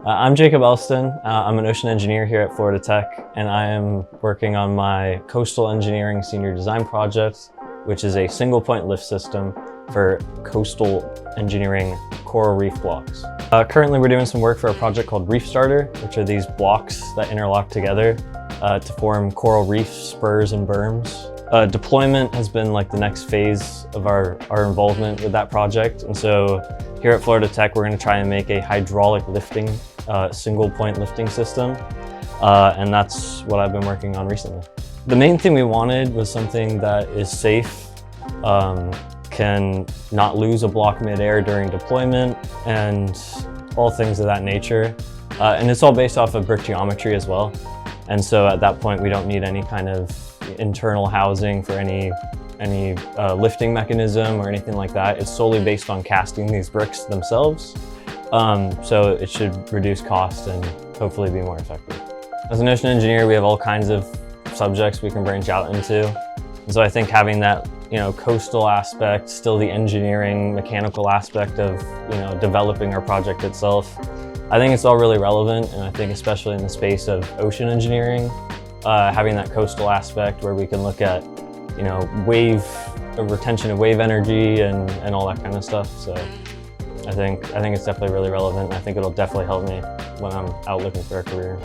I'm Jacob Elston. I'm an ocean engineer here at Florida Tech, and I am working on my coastal engineering senior design project, which is a single point lift system for coastal engineering coral reef blocks. Currently, we're doing some work for a project called Reef Starter, which are these blocks that interlock together to form coral reefs, spurs, and berms. Deployment has been like the next phase of our involvement with that project. And so here at Florida Tech, we're going to try and make a hydraulic lifting, single point lifting system. And that's what I've been working on recently. The main thing we wanted was something that is safe, can not lose a block midair during deployment, and all things of that nature. And it's all based off of brick geometry as well. And so at that point, we don't need any kind of internal housing for any lifting mechanism or anything like that. It's solely based on casting these bricks themselves. So it should reduce cost and hopefully be more effective. As an ocean engineer, we have all kinds of subjects we can branch out into. And so I think having that, coastal aspect, still the engineering, mechanical aspect of, developing our project itself, I think it's all really relevant. And I think especially in the space of ocean engineering, having that coastal aspect where we can look at, retention of wave energy and all that kind of stuff. So I think it's definitely really relevant. I think it'll definitely help me when I'm out looking for a career.